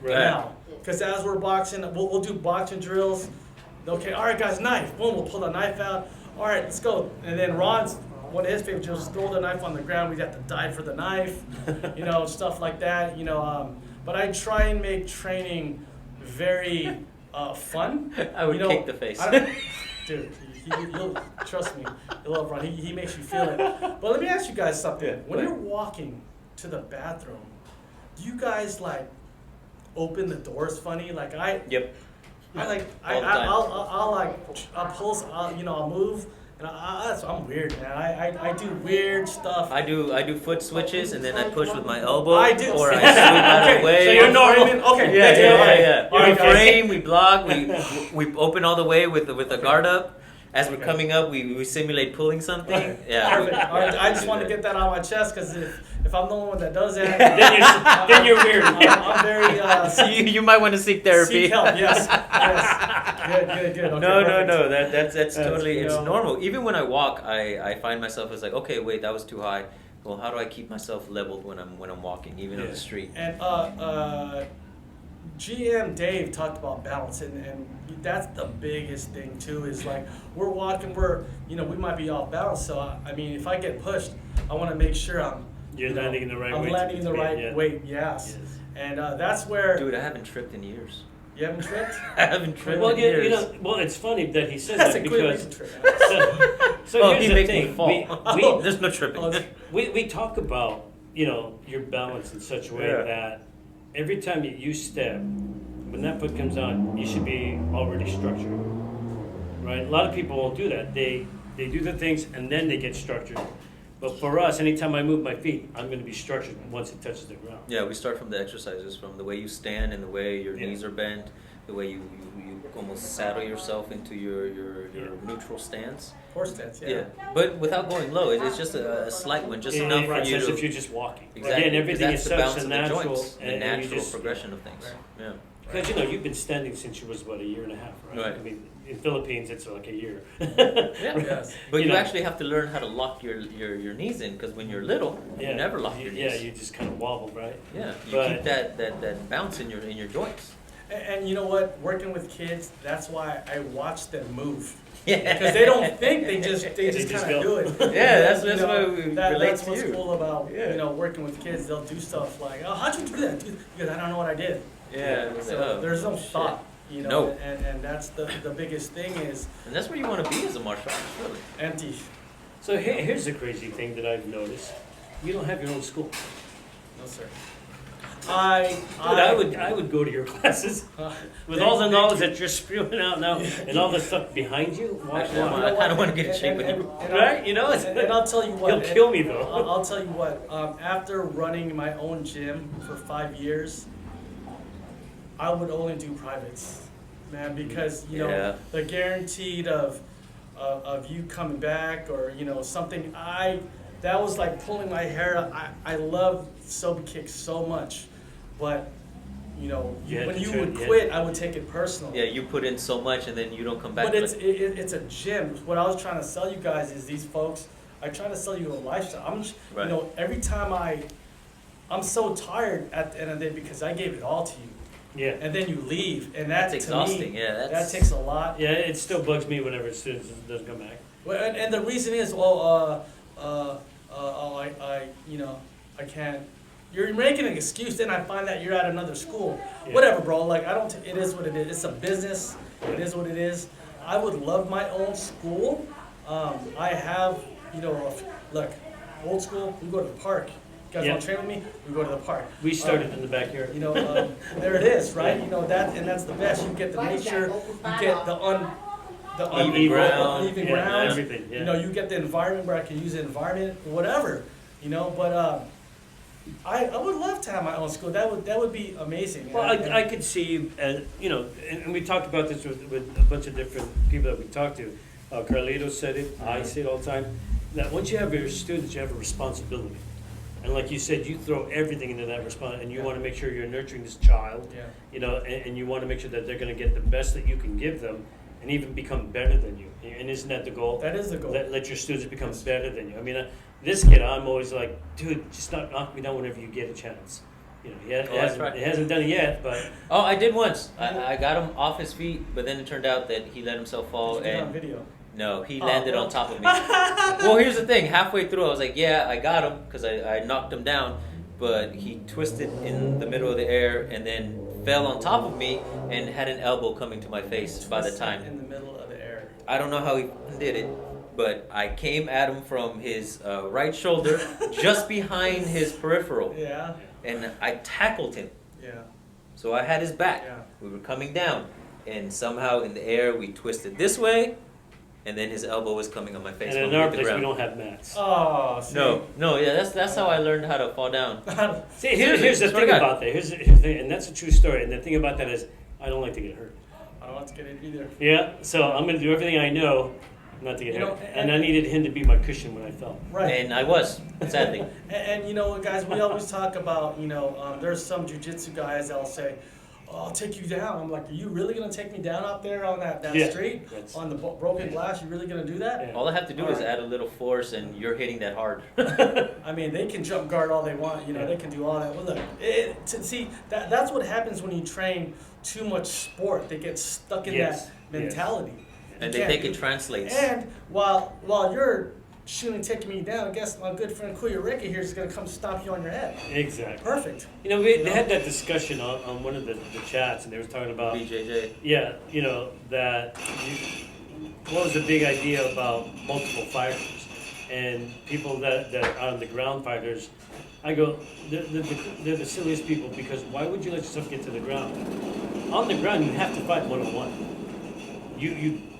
now. Because as we're boxing, we'll do boxing drills. Okay, all right, guys, knife. Boom, we'll pull the knife out. All right, let's go. And then Ron's, one of his favorite drills is throw the knife on the ground. We'd have to dive for the knife, stuff like that. But I try and make training very fun. I would kick the face. Dude, you'll trust me. You'll love Ron. He makes you feel it. But let me ask you guys something. When you're walking to the bathroom, do you guys like open the doors funny? Like Yep. I'll move, and I'm weird, man. I do weird stuff. I do foot switches, and then I push with my elbow, I do. or I swing out of the way. So you're normal. Okay. Yeah. All right, We frame, we block, we open all the way with the guard up. As we're coming up, we simulate pulling something. Right. Yeah. Perfect. All right, I just want to get that on my chest because if I'm the only one that does that, then you're weird. I'm very. You might want to seek therapy. Seek help. Yes. Good. Okay, No. That's totally it's know. normal. Even when I walk, I find myself as like, okay, wait, that was too high. Well, how do I keep myself leveled when I'm walking, even on the street? And GM Dave talked about balance, and that's the biggest thing too. Is like we're walking, we might be off balance. So I mean, if I get pushed, I want to make sure You're landing in the right way. I'm landing in the right weight. Yes. And that's where. Dude, I haven't tripped in years. You haven't tripped? I haven't tripped Well, in years. it's funny that he says That's that a great because. reason to trip. So he here's the makes thing. me fall. There's no tripping. We talk about your balance in such a way that every time you step, when that foot comes on, you should be already structured, right? A lot of people won't do that. They do the things and then they get structured. But for us, anytime I move my feet, I'm going to be structured once it touches the ground. Yeah, we start from the exercises, from the way you stand and the way your knees are bent, the way you almost saddle yourself into your neutral stance. Horse stance, Yeah, but without going low, it's just a slight one, just enough for you as to. if you're just walking. Exactly. Again, everything is That's the such balance a of natural, the joints, the and you natural just, progression of things. Right. Yeah. Because you've been standing since you was a year and a half, right? Right. I mean, in Philippines it's like a year. Yes. But you actually have to learn how to lock your knees in, because when you're little, you never lock your knees. Yeah, you just kind of wobble, right? Yeah, you keep that bounce in your joints. And you know what? Working with kids, that's why I watch them move. Yeah. Because they don't think, they just just kind of go. do it. Yeah, that's why we relate that's to what's you. cool about working with kids. They'll do stuff like, oh, how'd you do that? Because I don't know what I did. Yeah. So there's no shit. thought. No. And that's the biggest thing is And that's where you want to be as a martial artist, really. empty. So here's the crazy thing that I've noticed: you don't have your own school. No, sir. I would go to your classes with all the knowledge that you're spewing out now and all the stuff behind you. Actually, I kind of want to get a shake with you. Right? You know, and I'll tell you what. He'll kill me though. I'll tell you what. After running my own gym for 5 years, I would only do privates, man, because the guaranteed of you coming back or something. That was like pulling my hair out. I love Sobe Kick so much, but when you would quit, I would take it personal. Yeah, you put in so much and then you don't come back. But it's a gym. What I was trying to sell you guys is these folks. I try to sell you a lifestyle. Every time I'm so tired at the end of the day because I gave it all to you. Yeah. And then you leave, and that's exhausting. Me, yeah, that takes a lot. Yeah, it still bugs me whenever students doesn't come back. Well, and the reason is, I can't. You're making an excuse. Then I find that you're at another school. Yeah. Whatever, bro. Like it is what it is. It's a business. It is what it is. I would love my own school. I have, look, old school. We go to the park. You guys want to train with me? We go to the park. We started in the backyard. There it is, right? That's the best. You get the nature. You get the Even ground. ground. Everything. Yeah. You get the environment where I can use the environment, whatever. But I would love to have my own school. That would be amazing. Well, I could see, and we talked about this with a bunch of different people that we talked to. Carlito said it. I say it all the time. That once you have your students, you have a responsibility. And like you said, you throw everything into that response, and you want to make sure you're nurturing this child. Yeah. And you want to make sure that they're going to get the best that you can give them, and even become better than you. And isn't that the goal? That is the goal. Let your students become better than you. I mean, this kid, I'm always like, dude, just knock me down whenever you get a chance. You know, right. he hasn't done it yet, but Oh, I did once. I got him off his feet, but then it turned out that he let himself fall Did you get it on and video? no, he Oh, landed well. on top of me. Well, here's the thing. Halfway through, I was like, yeah, I got him because I knocked him down, but he twisted in the middle of the air and then fell on top of me and had an elbow coming to my face by the time. In the middle of the air. I don't know how he did it, but I came at him from his right shoulder, just behind his peripheral, Yeah. and I tackled him. Yeah. So I had his back. Yeah. We were coming down, and somehow in the air we twisted this way, and then his elbow was coming on my face. and when in we our hit the place we ground. don't have mats. Oh, see. No, yeah, that's how I learned how to fall down. See, here's the Swear to thing God. about that. Here's the thing, and that's a true story. And the thing about that is, I don't like to get hurt. I don't want to get it either. Yeah, so I'm going to do everything I know not to get You hurt. know, And I needed him to be my cushion when I fell. Right. And I was, sadly. And you know, guys, we always talk about, there's some jujitsu guys that'll say, oh, I'll take you down. I'm like, are you really going to take me down out there on that Yeah, street? that's- On the broken glass? You really going to do that? Yeah. All I have to do is add a little force, and you're hitting that hard. I mean, they can jump guard all they want. Yeah. They can do all that. Well, look, that's what happens when you train too much sport. They get stuck in Yes, that mentality. And You they think can't- it translates. And while you're shooting, taking me down, I guess my good friend Kuya Rika here is going to come stop you on your head. Exactly. Perfect. You know, they had that discussion on one of the chats, and they were talking about, BJJ. yeah, that what was the big idea about multiple fighters and people that are on the ground fighters. I go, they're the silliest people, because why would you let yourself get to the ground? On the ground, you have to fight one-on-one.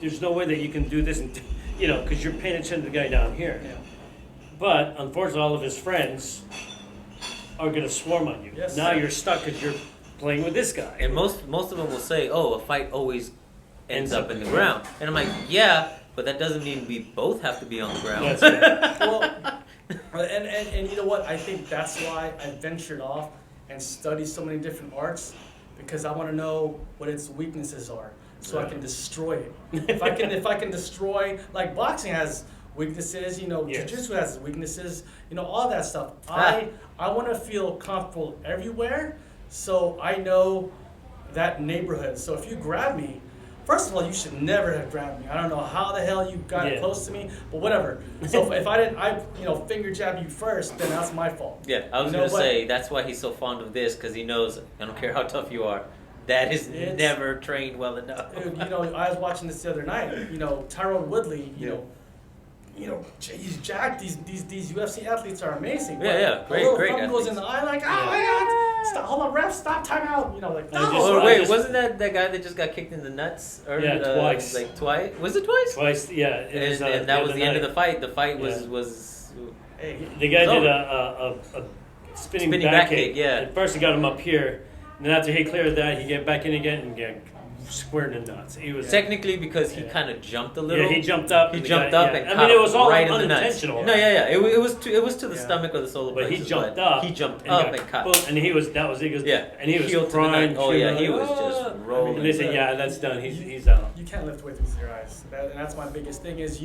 There's no way that you can do this, and because you're paying attention to the guy down here. Yeah. But unfortunately, all of his friends are going to swarm on you. Yes. Now you're stuck because you're playing with this guy. And most of them will say, "Oh, a fight always ends up in the ground." And I'm like, "Yeah, but that doesn't mean we both have to be on the ground." That's right. Well, and you know what? I think that's why I ventured off and studied so many different arts, because I want to know what its weaknesses are, so I can destroy it. If I can destroy, like boxing has weaknesses, Yes. jiu-jitsu has weaknesses, all that stuff. I want to feel comfortable everywhere, so I know that neighborhood. So if you grab me, first of all, you should never have grabbed me. I don't know how the hell you got close to me, but whatever. So if I didn't, finger jab you first, then that's my fault. Yeah, I was gonna say that's why he's so fond of this, because he knows I don't care how tough you are. That is never trained well enough. Dude, I was watching this the other night. Tyrone Woodley. He's jacked. These UFC athletes are amazing. Yeah, A little great thumb goes in the eye, like, oh my God! Stop! Hold on, ref! Stop! Time out! Like, no. Oh wait, wasn't that guy that just got kicked in the nuts? Or, twice. Like twice? Was it twice? Twice, yeah. It was, And that was the end of the fight. The fight was Yeah. was. Hey, The guy It's did over. a spinning Spinning back back kick, yeah. At first, he got him up here, and then after he cleared that, he get back in again and get squared in the nuts. He was Technically, because he kind of jumped a little. Yeah, he jumped up. He and the jumped guy- up yeah. and I caught mean, it was all right in the nuts. unintentional. No, yeah. It was to the Yeah. stomach of the solar But he plexus, jumped up. He jumped and up got- and caught. boom, and he was Yeah, and he was healed to the crying. neck. Oh yeah, he shivering, was just "Ah." rolling. And they said, "Yeah, that's done. He's out." You can't lift weights with your eyes. And that's my biggest thing. Is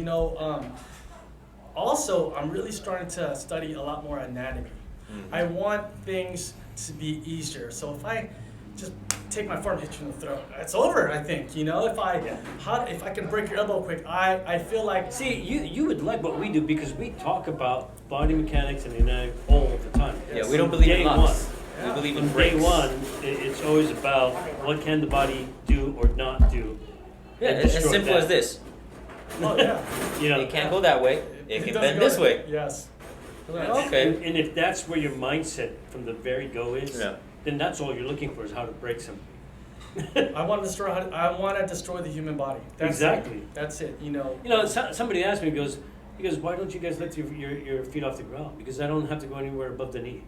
also I'm really starting to study a lot more anatomy. Mm-hmm. I want things to be easier. So if I just take my forearm, hit you in the throat, it's over. I think if I can break your elbow quick, I feel like See, you would like what we do, because we talk about body mechanics and anatomy all the time. Yeah, we don't believe in Day locks. one. Yeah. We believe in From day breaks. one, it's always about what can the body do or not do. Yeah, and as destroy simple that. as this. oh yeah, It can't go that way. It can doesn't bend go this way. Yes. Okay. And if that's where your mindset from the very go is, Yeah. then that's all you're looking for, is how to break something. I want to destroy the human body. That's Exactly. It. That's it. Somebody asked me, he goes, why don't you guys lift your feet off the ground? Because I don't have to go anywhere above the knee.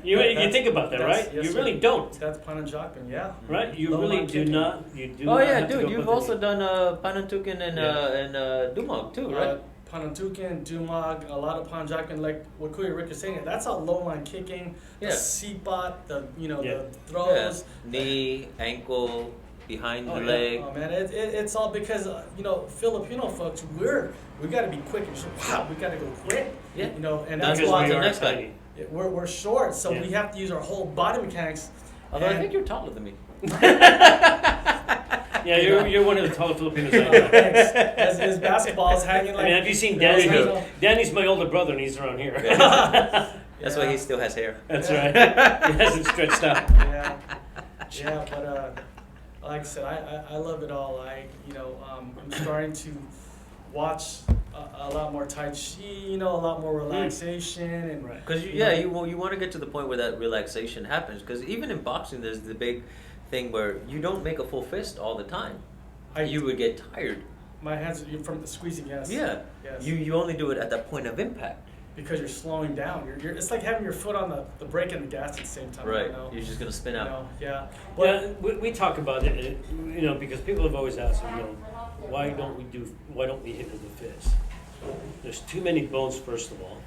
you think about that, right? Yes, You sir. really don't, That's Pananjakpan, yeah. right? You Low really line do kicking. not. You do. Oh not yeah, have to dude, go you've above the also knee. done Panantukan and Dumog too, right? Panantukan, Dumag, a lot of Pananjakpan, like what Kuya Rick is saying, that's all low line kicking, the Yeah. seatbot, the Yeah. the throws. Knee, ankle, behind Oh, the yeah. leg. Oh man, it's all because Filipino folks, we got to be quick and shit. Wow, we got to go quick. Yeah. And That's that's Just why on to the are next guy. tiny. we're short, so Yeah. we have to use our whole body mechanics. Although I And- think you're taller than me. Yeah, you're one of the tall Filipinos I know. Thanks. His basketball is hanging like. I mean, have you seen Yeah, Danny? so- Danny's my older brother, and he's around here. That's why he still has hair. That's Yeah. right. He hasn't stretched out. Yeah, yeah, but like I said, I love it all. I'm starting to watch a lot more Tai Chi, a lot more relaxation, and Right. Because you want to get to the point where that relaxation happens. Because even in boxing, there's the big thing where you don't make a full fist all the time. You would get tired. My hands from the squeezing, yes. Yeah. Yes. You only do it at that point of impact. Because you're slowing down. It's like having your foot on the brake and the gas at the same time. Right. You know? You're just gonna spin out. Yeah. Well, we talk about it, because people have always asked, why don't we hit with the fist? There's too many bones, first of all.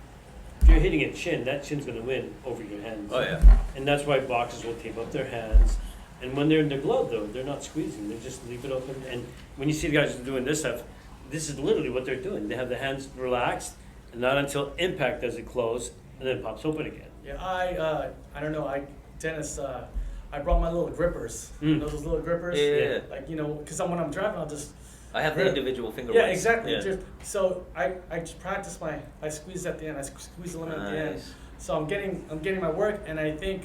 If you're hitting a chin, that chin's going to win over your hands. Oh yeah. And that's why boxers will tape up their hands. And when they're in the glove, though, they're not squeezing. They just leave it open. And when you see the guys doing this stuff, this is literally what they're doing. They have the hands relaxed, and not until impact does it close, and then it pops open again. Yeah, I don't know. Dennis, I brought my little grippers. You know those little grippers? Yeah. Like, because when I'm driving, I'll just. I have the individual finger. Yeah, ones. exactly. Yeah. So I just practice I squeeze at the end. I squeeze the limit at the end. Nice. So I'm getting my work, and I think,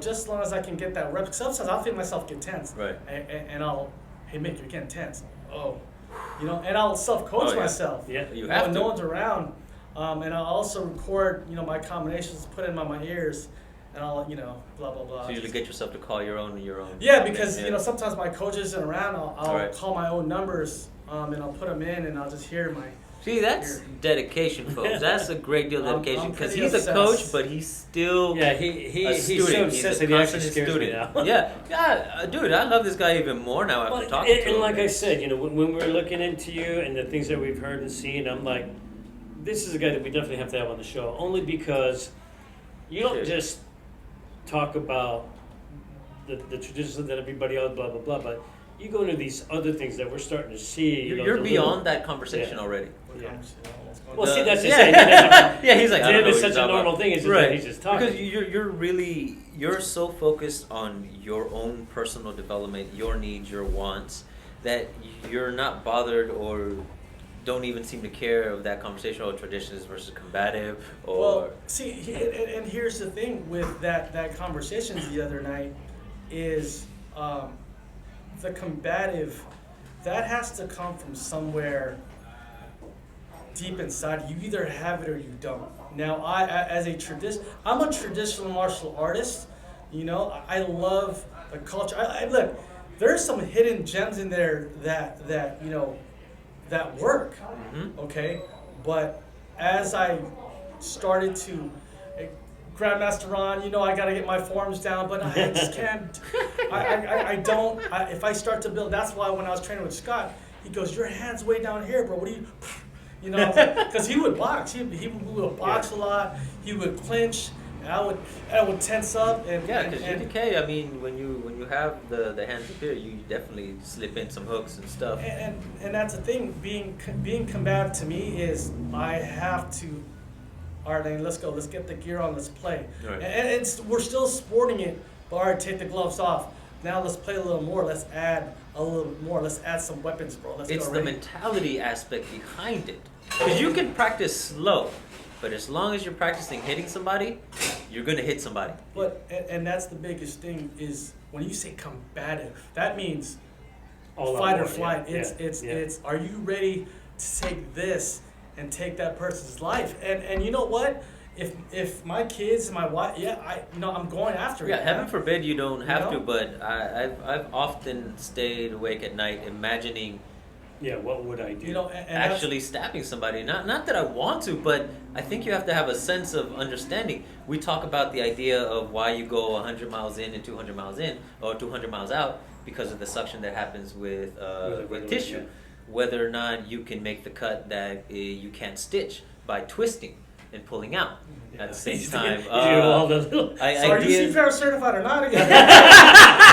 just as long as I can get that rep. Because sometimes I'll feel myself get tense. Right. And I'll, hey, Mick, you're getting tense. Oh, and I'll self-coach Oh, yeah. myself. Yeah. You have When to. no one's around. And I'll also record, my combinations, put in my ears, and I'll, blah, blah, blah. So you get yourself to call your own. Yeah, because, Yeah. Sometimes my coach isn't around. I'll Right. call my own numbers, and I'll put them in, and I'll just hear my... See, that's dedication, folks. That's a great deal of I'm dedication because pretty he's a obsessed. coach, but he's still Yeah, a he's student. so He's obsessed a that he actually constant scares me student. now. Yeah, dude, I love this guy even more now after Well, talking to and him. like I said, when we're looking into you and the things that we've heard and seen, I'm like, this is a guy that we definitely have to have on the show, only because you don't Dude. just talk about the traditions that everybody else, blah, blah, blah, but you go into these other things that we're starting to see. You're the beyond little- that conversation Yeah. already. Yeah. What's going Well, on? see, that's just yeah, it. He doesn't- yeah, he's like, To I don't him, know it's what such you're a talking normal about. thing. It's just right. that he's just talking. Because you're so focused on your own personal development, your needs, your wants, that you're not bothered or don't even seem to care of that conversation or traditions versus combative or. Well, see, and here's the thing with that conversation the other night is the combative, that has to come from somewhere deep inside. You either have it or you don't. Now, I'm a traditional martial artist. I love the culture. I look, there's some hidden gems in there that work. Okay, but as I started to Grandmaster Ron, I got to get my forms down, but I just can't. I don't. If I start to build, that's why when I was training with Scott, he goes, "Your hand's way down here, bro. What do you?" Because he would box. He would box a lot. He would clinch. And I would tense up. And Yeah, because and, UDK, I mean, when you have the hands up here, you definitely slip in some hooks and stuff. and that's the thing. Being combative to me is I have to. All right, then let's go. Let's get the gear on. Let's play. Right. And we're still sporting it. But all right, take the gloves off. Now let's play a little more. Let's add a little more. Let's add some weapons, bro. Let's It's go. the Ready? mentality aspect behind it. Because you can practice slow, but as long as you're practicing hitting somebody, you're going to hit somebody. But and that's the biggest thing is when you say combative, that means All fight out or war, flight. yeah, It's are you ready to take this and take that person's life? And you know what? If my kids and my wife, I'm going after it. Yeah, heaven forbid you don't have You know? to, but I've often stayed awake at night imagining Yeah, what would I do? And actually stabbing somebody. Not that I want to, but I think you have to have a sense of understanding. We talk about the idea of why you go 100 miles in and 200 miles in or 200 miles out because of the suction that happens with tissue. Yeah. Whether or not you can make the cut that you can't stitch by twisting and pulling out at the same time. You do all the little. So are you ideas- CPR certified or not again?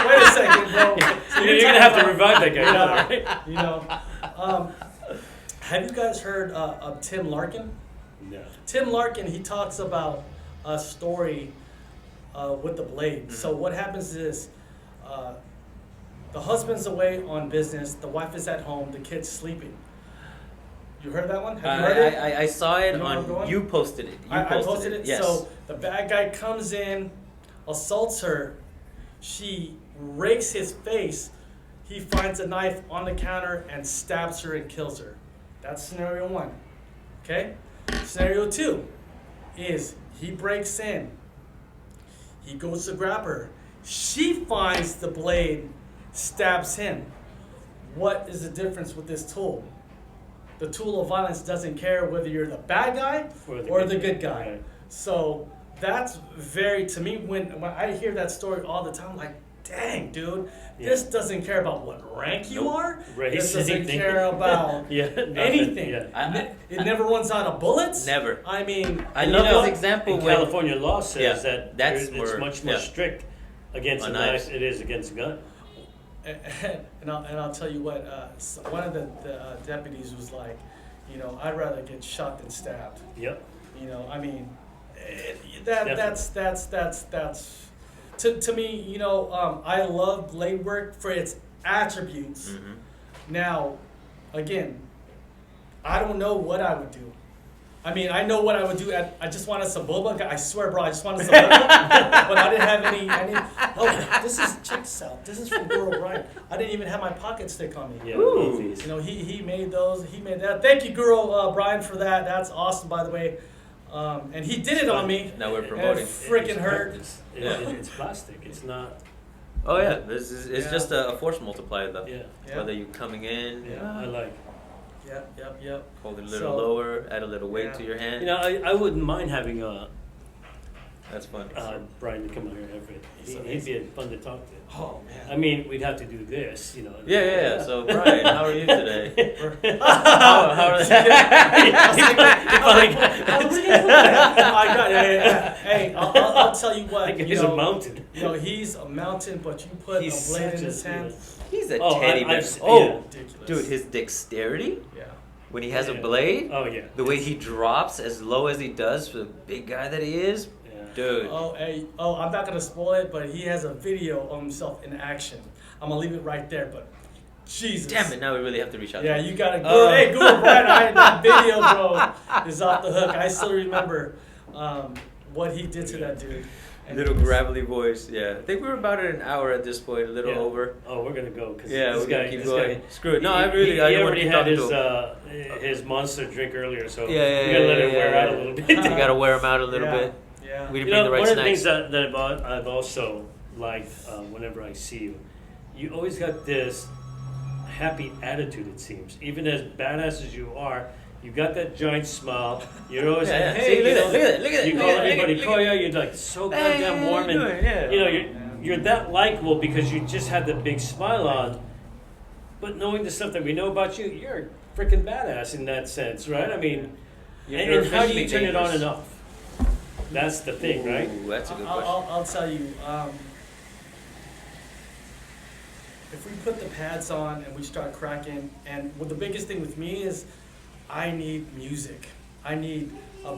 Wait a second, bro. So You're gonna have to revive that guy, now, right? Have you guys heard of Tim Larkin? No. Tim Larkin, he talks about story with the blade. So what happens is, the husband's away on business, the wife is at home, the kid's sleeping. You heard that one? Have you heard it? I saw it You know where I'm on. going? You posted it. I posted it. Yes. So the bad guy comes in, assaults her. She rakes his face. He finds a knife on the counter and stabs her and kills her. That's scenario 1. Okay? Scenario 2 is he breaks in. He goes to grab her. She finds the blade, stabs him. What is the difference with this tool? The tool of violence doesn't care whether you're the bad guy or the good guy. Right. So that's very, to me, when I hear that story all the time, like, dang, dude, this doesn't care about what rank you are. Race, This doesn't anything. care about Nothing. anything. Yeah. It never runs out of bullets. Never. I mean, I And love this example in when- California law says Yeah, that that's it's more- much more yeah. strict against On a knives. knife it is against a gun. and I'll tell you what, one of the deputies was like, you know, I'd rather get shot than stabbed. Yep. You know, I mean, that's to me, you know, I love blade work for its attributes. Mhm. Now, again, I don't know what I would do. I mean, I know what I would do. I just wanted some boba. I swear, bro, I just wanted some boba. But I didn't have any. Oh, check this out. This is from Guru Brian. I didn't even have my pocket stick on me. Yeah. Ooh. Both these. You know, he made those. He made that. Thank you, Guru Brian, for that. That's awesome, by the way. And he did it on me. Now we're And promoting. it freaking hurt. It's plastic. It's not. Oh yeah, it's Yeah. just a force multiplier though. Yeah. Yeah. Whether you coming in, Yeah. I like. Yep. hold it a little So- lower, add a little weight Yeah. to your hand. You know, I wouldn't mind having That's fun. Brian to come out here every. He'd be fun to talk to. Oh man. I mean, we'd have to do this, you know. Yeah. So Brian, how are you today? how are I got it. Hey, I'll tell you what. He's a mountain. You know, he's a mountain, but you put He's a blade in such his a- hand. He's a Oh, teddy I've bear. seen- Oh, yeah. Ridiculous. dude, his dexterity Yeah. when he has a Yeah. blade, Oh yeah. the way he drops as low as he does for the big guy that he is, Yeah. dude. I'm not gonna spoil it, but he has a video of himself in action. I'm gonna leave it right there, but Jesus. Damn it! Now we really have to reach out. Yeah, to him. you gotta go. Hey, Google Brian, that video, bro, is off the hook. I still remember what he did to that dude. And Little it was- gravelly voice. Yeah, I think we're about at an hour at this point, a little Yeah. over. Oh, we're gonna go because Yeah, this we're gonna guy, keep this going. guy, Screw it. No, he, I really, he I don't want already to had keep talking his monster drink earlier, so Yeah, we gotta let it wear out a yeah. little bit. You gotta wear him out a little Yeah. bit. Yeah. We didn't You bring know, the right one of the snacks. things that I've also liked whenever I see you, you always got this happy attitude. It seems, even as badass as you are, you got that giant smile. You're always Yeah, like, yeah. hey, See, look you at know, that, look at that, look at that, you look call at that, everybody look at that. Koya. You're like so Hey, goddamn warm, and doing? Yeah. you know you're that likable because you just had the big smile on. But knowing the stuff that we know about you, you're a freaking badass in that sense, right? I mean, You're and how do you officially turn it on dangerous. and off? That's the thing, right? Ooh, that's a good question. I'll tell you. If we put the pads on and we start cracking, and well, the biggest thing with me is I need music. I need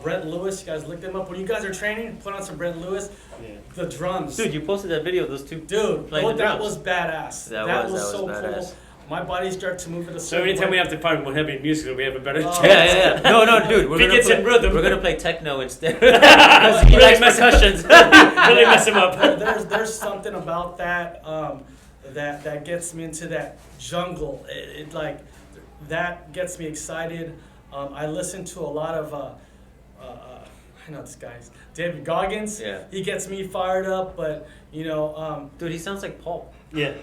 Brent Lewis. You guys look them up. When you guys are training, put on some Brent Lewis. Yeah. The drums. Dude, you posted that video of those two. Dude, playing the that drums. was badass. That was so badass. cool. My body started to move at a So certain anytime way. we have to find one heavy music, we have a better Oh. chance. Yeah. No, dude. We're If it gonna gets play, in rhythm. We're gonna play techno instead. Because he Really likes mess- percussions. really mess him up. There's something about that that gets me into that jungle. It like that gets me excited. I listen to a lot of I know this guy's David Goggins. Yeah. He gets me fired up, but you know, Dude, he sounds like Paul. Yeah.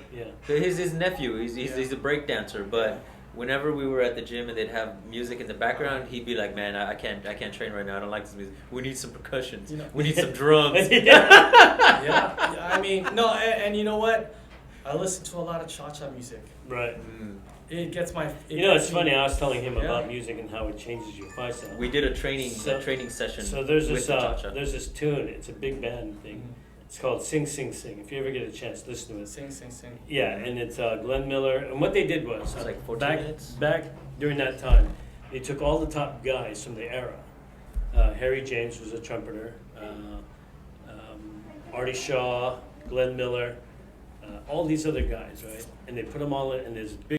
He's his nephew. He's Yeah. he's a break dancer, but whenever we were at the gym and they'd have music in the background, he'd be like, "Man, I can't train right now. I don't like this music. We need some percussions. You know- We need some drums." yeah. I mean, no, and you know what? I listen to a lot of cha-cha music. Right. Mm. It gets my. You know, it's funny. I was telling him Yeah. about music and how it changes your fight style. We did a training So- session. So there's with this the cha-cha. there's this tune. It's a big band thing. It's called Sing Sing Sing. If you ever get a chance, listen to it. Sing, sing, sing. Yeah, and it's Glenn Miller. And what they did was It's like 14 back minutes. back during that time, they took all the top guys from the era, Harry James was a trumpeter, Artie Shaw, Glenn Miller, all these other guys, right? And they put them all in this big